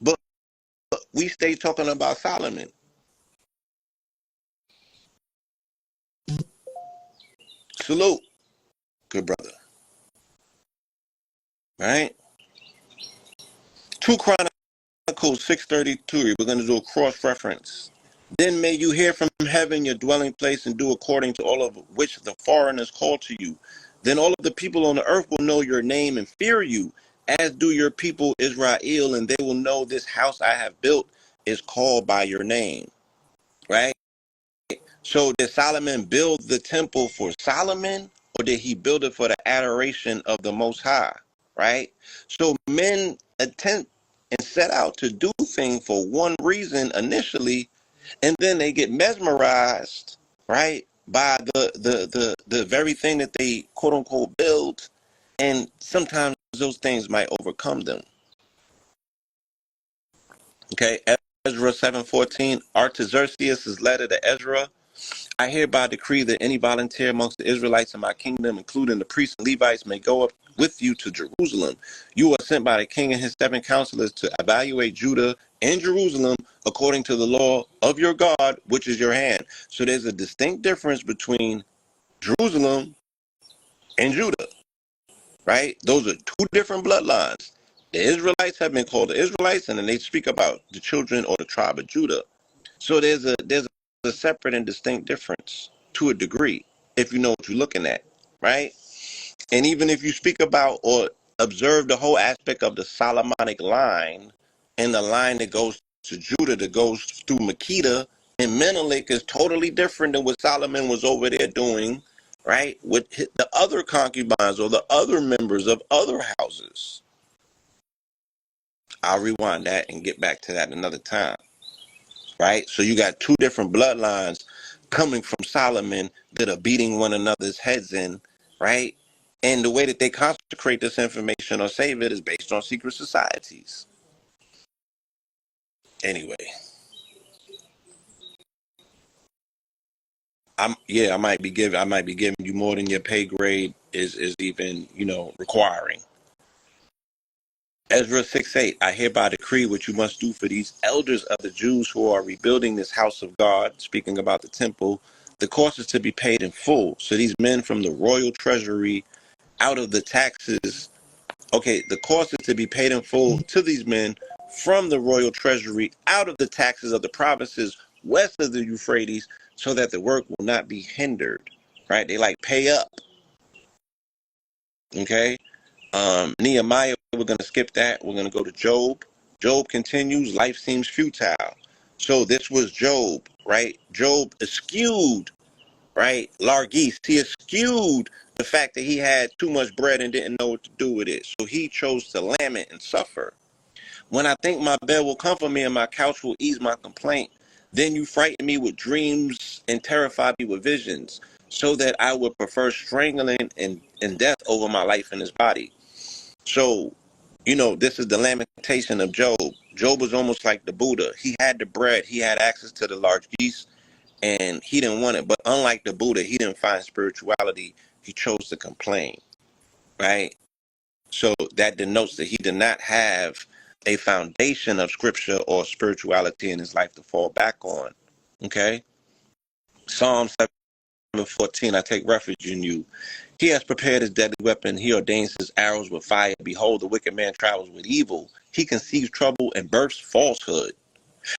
But we stay talking about Solomon. Salute, good brother. Right? 2 Chronicles 6:32. We're going to do a cross reference. Then may you hear from heaven your dwelling place and do according to all of which the foreigners call to you. Then all of the people on the earth will know your name and fear you, as do your people Israel, and they will know this house I have built is called by your name. Right? So did Solomon build the temple for Solomon, or did he build it for the adoration of the Most High? Right? So men attempt and set out to do things for one reason initially, and then they get mesmerized, right, by the very thing that they quote unquote build, and sometimes those things might overcome them. Okay, Ezra 7:14, Artaxerxes' letter to Ezra. I hereby decree that any volunteer amongst the Israelites in my kingdom, including the priests and Levites, may go up with you to Jerusalem. You are sent by the king and his 7 counselors to evaluate Judah and Jerusalem according to the law of your God, which is your hand. So there's a distinct difference between Jerusalem and Judah, right? Those are two different bloodlines. The Israelites have been called the Israelites, and then they speak about the children or the tribe of Judah. So there's a separate and distinct difference to a degree, if you know what you're looking at, right? And even if you speak about or observe the whole aspect of the Solomonic line and the line that goes to Judah, that goes through Makeda and Menelik, is totally different than what Solomon was over there doing, right? With the other concubines or the other members of other houses. I'll rewind that and get back to that another time. Right? So you got two different bloodlines coming from Solomon that are beating one another's heads in, right? And the way that they consecrate this information or save it is based on secret societies. Anyway, I might be giving you more than your pay grade is even, requiring. Ezra 6:8, I hereby decree what you must do for these elders of the Jews who are rebuilding this house of God, speaking about the temple. The cost is to be paid in full. So these men from the royal treasury, out of the taxes, the cost is to be paid in full to these men from the royal treasury, out of the taxes of the provinces west of the Euphrates, so that the work will not be hindered. Right? They pay up. Okay? Nehemiah, we're going to skip that. We're going to go to Job. Job continues, life seems futile. So this was Job, right? Job eschewed, right? Largis, he eschewed the fact that he had too much bread and didn't know what to do with it. So he chose to lament and suffer. When I think my bed will comfort me and my couch will ease my complaint, then you frighten me with dreams and terrify me with visions, so that I would prefer strangling and death over my life in this body. So, this is the lamentation of Job. Job was almost like the Buddha. He had the bread, he had access to the large geese, and he didn't want it. But unlike the Buddha, he didn't find spirituality. He chose to complain, right? So that denotes that he did not have a foundation of scripture or spirituality in his life to fall back on. Okay? Psalm 7:14, I take refuge in you. He has prepared his deadly weapon. He ordains his arrows with fire. Behold, the wicked man travels with evil. He conceives trouble and births falsehood.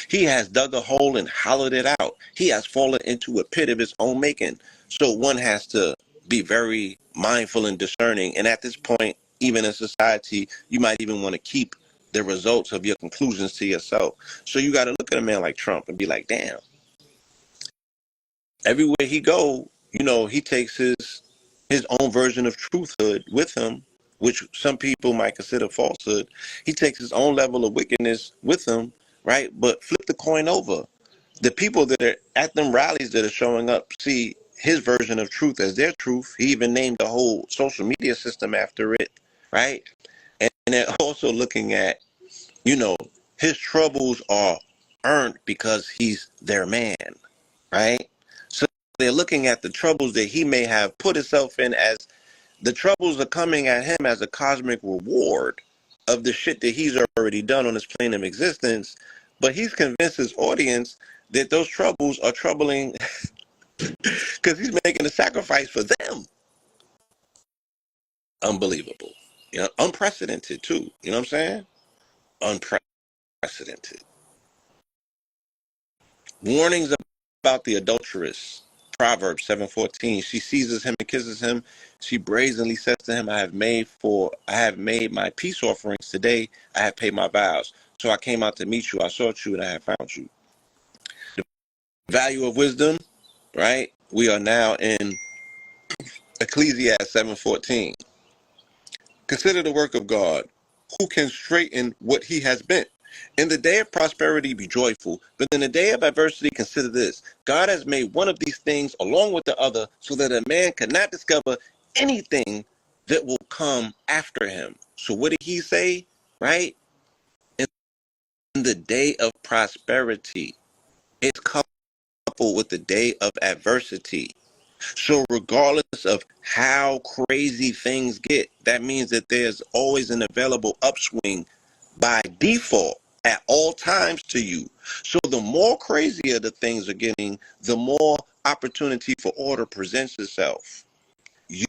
He has dug a hole and hollowed it out. He has fallen into a pit of his own making. So one has to be very mindful and discerning. And at this point, even in society, you might even want to keep the results of your conclusions to yourself. So you got to look at a man like Trump and be like, damn, everywhere he go, he takes his own version of truthhood with him, which some people might consider falsehood. He takes his own level of wickedness with him, right? But flip the coin over. The people that are at them rallies that are showing up see his version of truth as their truth. He even named the whole social media system after it, right? And they're also looking at, his troubles are earned because he's their man, right? So they're looking at the troubles that he may have put himself in as the troubles are coming at him as a cosmic reward of the shit that he's already done on this plane of existence. But he's convinced his audience that those troubles are troubling because he's making a sacrifice for them. Unbelievable. Unprecedented too. You know what I'm saying? Unprecedented. Warnings about the adulteress. Proverbs 7:14. She seizes him and kisses him. She brazenly says to him, I have made my peace offerings today. I have paid my vows. So I came out to meet you. I sought you and I have found you. The value of wisdom, right? We are now in Ecclesiastes 7:14. Consider the work of God, who can straighten what he has bent. In the day of prosperity, be joyful, but in the day of adversity, consider this. God has made one of these things along with the other so that a man cannot discover anything that will come after him. So what did he say, right? In the day of prosperity, it's coupled with the day of adversity. So regardless of how crazy things get, that means that there's always an available upswing by default at all times to you. So the more crazier the things are getting, the more opportunity for order presents itself. You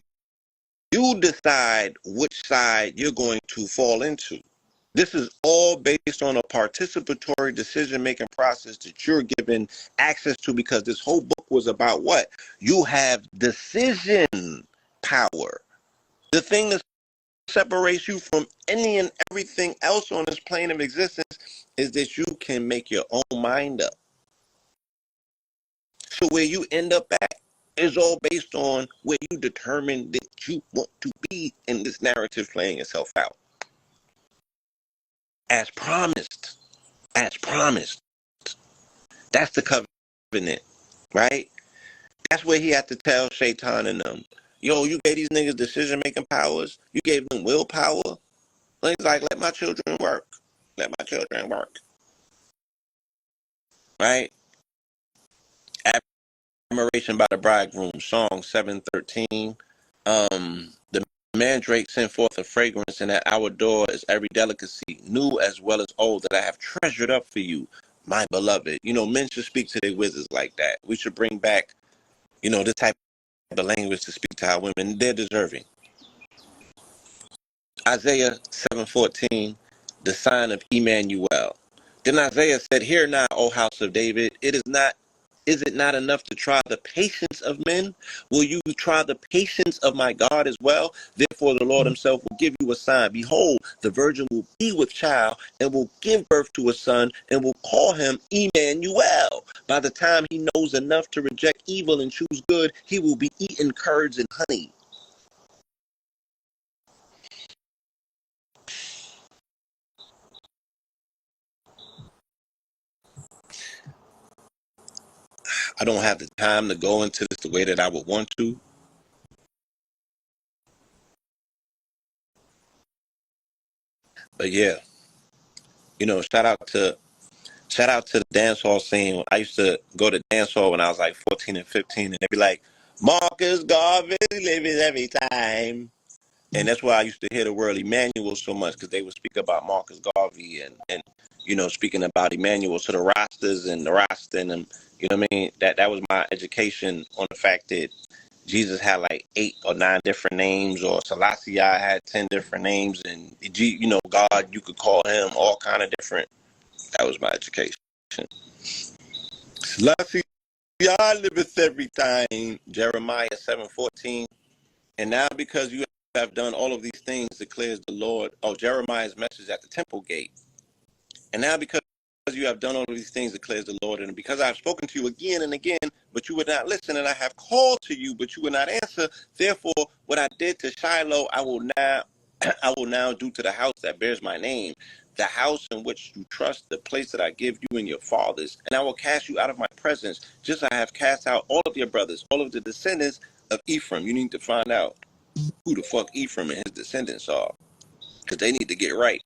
decide which side you're going to fall into. This is all based on a participatory decision-making process that you're given access to, because this whole book was about what? You have decision power. The thing that separates you from any and everything else on this plane of existence is that you can make your own mind up. So where you end up at is all based on where you determine that you want to be in this narrative playing itself out. As promised. As promised. That's the covenant, right? That's where he had to tell Shaitan and them, yo, you gave these niggas decision-making powers. You gave them willpower. And he's like, let my children work. Let my children work. Right? Admiration by the bridegroom, Song 7:13. The mandrake sent forth a fragrance, and at our door is every delicacy, new as well as old, that I have treasured up for you, my beloved. Men should speak to their wizards like that. We should bring back, this type of language to speak to our women. They're deserving. Isaiah 7:14, the sign of Emmanuel. Then Isaiah said, hear now, O house of David, is it not enough to try the patience of men? Will you try the patience of my God as well? Therefore the Lord himself will give you a sign. Behold, the virgin will be with child and will give birth to a son and will call him Emmanuel. By the time he knows enough to reject evil and choose good, he will be eating curds and honey. I don't have the time to go into this the way that I would want to. But yeah, shout out to the dance hall scene. I used to go to dance hall when I was like 14 and 15, and they'd be like, Marcus Garvey living every time. And that's why I used to hear the word Emmanuel so much, because they would speak about Marcus Garvey and speaking about Emmanuel to the Rastas and the Rasta and them. You know what I mean? That was my education on the fact that Jesus had like 8 or 9 different names, or Selassie had 10 different names, and God, you could call him all kind of different. That was my education. Selassie liveth every time. Jeremiah 7:14. And now because you have done all of these things, declares the Lord. Oh, Jeremiah's message at the temple gate. And now because you have done all of these things, declares the Lord, and because I have spoken to you again and again, but you would not listen, and I have called to you, but you would not answer. Therefore, what I did to Shiloh, I will now do to the house that bears my name, the house in which you trust, the place that I give you and your fathers. And I will cast you out of my presence, just as I have cast out all of your brothers, all of the descendants of Ephraim. You need to find out who the fuck Ephraim and his descendants are, because they need to get right.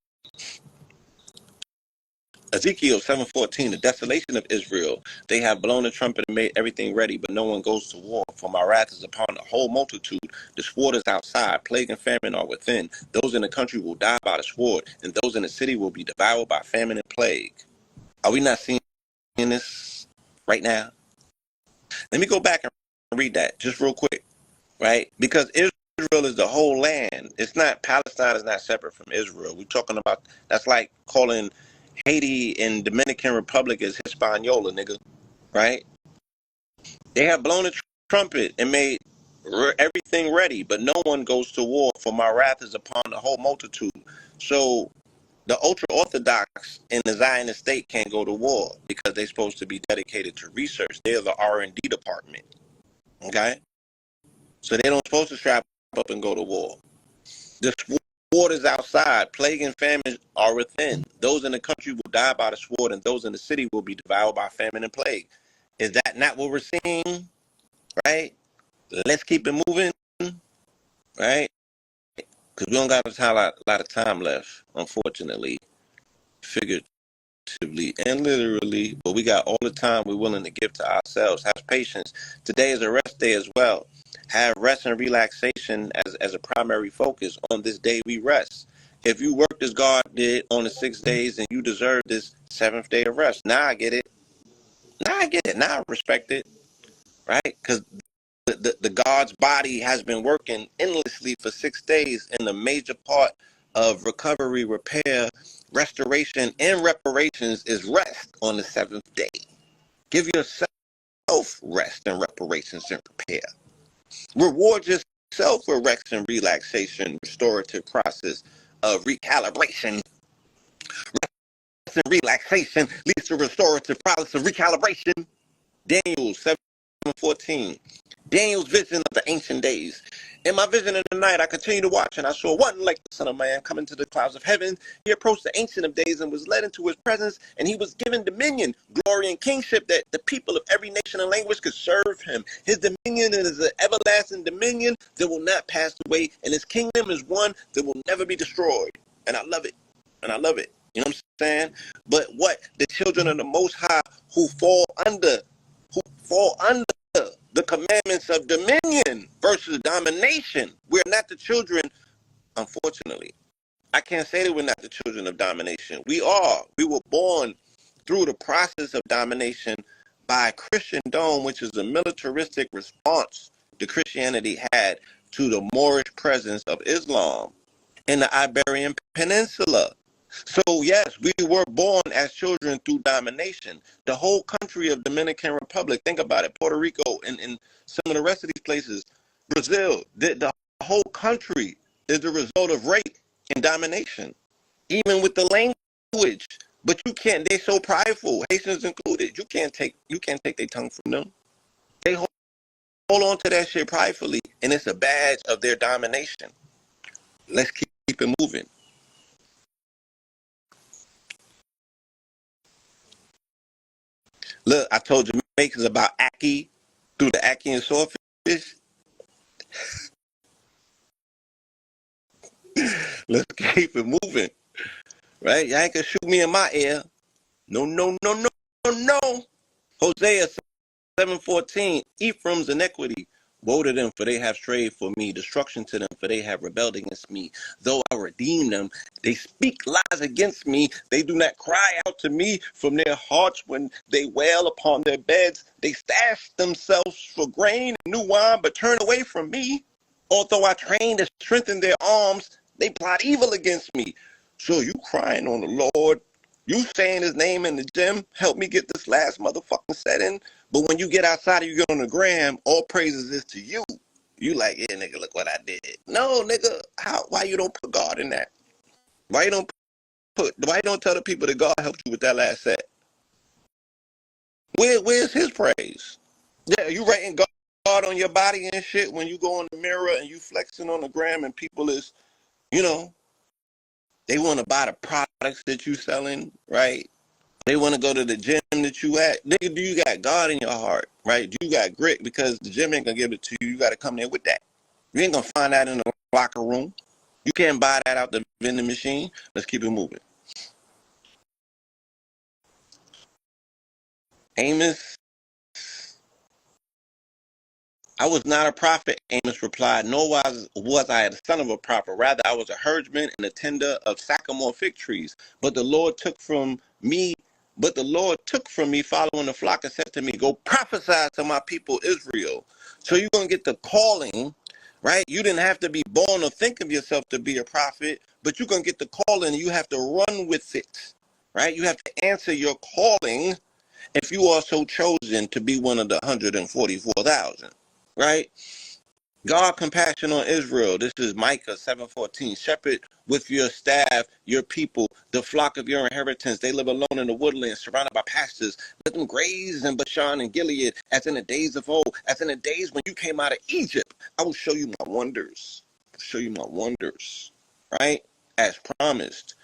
Ezekiel 7:14, the desolation of Israel. They have blown the trumpet and made everything ready, but no one goes to war. For my wrath is upon the whole multitude. The sword is outside. Plague and famine are within. Those in the country will die by the sword, and those in the city will be devoured by famine and plague. Are we not seeing this right now? Let me go back and read that just real quick, right? Because Israel is the whole land. It's not, Palestine is not separate from Israel. We're talking about, that's like calling Haiti and Dominican Republic is Hispaniola, nigga. right? They have blown a trumpet and made everything ready, but no one goes to war, for my wrath is upon the whole multitude. So the ultra-Orthodox in the Zionist state can't go to war because they're supposed to be dedicated to research. They're the R&D department, okay? So they don't supposed to strap up and go to war. The sword is outside. Plague and famine are within. Those in the country will die by the sword, and those in the city will be devoured by famine and plague. Is that not what we're seeing? Right? Let's keep it moving. Right? Because we don't got a lot of time left, unfortunately, figuratively and literally. But we got all the time we're willing to give to ourselves. Have patience. Today is a rest day as well. Have rest and relaxation as a primary focus. On this day we rest. If you worked as God did on the 6 days, and you deserve this 7th day of rest. Now I get it. Now I respect it. Right? Because the God's body has been working endlessly for 6 days, and the major part of recovery, repair, restoration, and reparations is rest on the 7th day. Give yourself rest and reparations and repair. Reward yourself for rest and relaxation, restorative process of recalibration. Rest and relaxation leads to restorative process of recalibration. Daniel 7:14. Daniel's vision of the ancient days. In my vision of the night, I continued to watch, and I saw one like the Son of Man coming to the clouds of heaven. He approached the Ancient of Days and was led into his presence, and he was given dominion, glory, and kingship that the people of every nation and language could serve him. His dominion is an everlasting dominion that will not pass away, and his kingdom is one that will never be destroyed. And I love it. And I love it. You know what I'm saying? But what? The children of the Most High who fall under the commandments of dominion versus domination. We're not the children, unfortunately. I can't say that we're not the children of domination. We are. We were born through the process of domination by Christendom, which is a militaristic response that Christianity had to the Moorish presence of Islam in the Iberian Peninsula. So yes, we were born as children through domination. The whole country of Dominican Republic, think about it, Puerto Rico and some of the rest of these places, Brazil, the whole country is the result of rape and domination, even with the language. But you can't, they're so prideful, Haitians included. You can't take their tongue from them. They hold on to that shit pridefully, and it's a badge of their domination. Let's keep it moving. Look, I told Jamaicans about ackee through the ackee and swordfish. Let's keep it moving. Right? Y'all ain't gonna shoot me in my ear. No, no, no, no, no, no. Hosea 7:14. Ephraim's iniquity. Woe to them, for they have strayed for me. Destruction to them, for they have rebelled against me. Though I redeem them, they speak lies against me. They do not cry out to me from their hearts when they wail upon their beds. They stash themselves for grain and new wine, but turn away from me. Although I train to strengthen their arms, they plot evil against me. So you crying on the Lord. You saying his name in the gym, help me get this last motherfucking set in. But when you get outside and you get on the gram, all praises is to you. You like, yeah, nigga, look what I did. No, nigga, why you don't put God in that? Why you don't tell the people that God helped you with that last set? Where's his praise? Yeah, you writing God on your body and shit when you go in the mirror and you flexing on the gram and people is, you know, they want to buy the products that you selling, right? They want to go to the gym that you at. Nigga, do you got God in your heart, right? Do you got grit? Because the gym ain't going to give it to you. You got to come there with that. You ain't going to find that in the locker room. You can't buy that out the vending machine. Let's keep it moving. Amos, I was not a prophet, Amos replied, nor was I the son of a prophet. Rather, I was a herdsman and a tender of sycamore fig trees. But the Lord took from me following the flock and said to me, go prophesy to my people Israel. So you're going to get the calling, right? You didn't have to be born or think of yourself to be a prophet, but you're going to get the calling and you have to run with it, right? You have to answer your calling if you are so chosen to be one of the 144,000, right? God compassion on Israel. This is Micah 7:14. Shepherd with your staff, your people, the flock of your inheritance. They live alone in the woodlands, surrounded by pastures. Let them graze in Bashan and Gilead, as in the days of old, as in the days when you came out of Egypt. I will show you my wonders. I'll show you my wonders, right? As promised.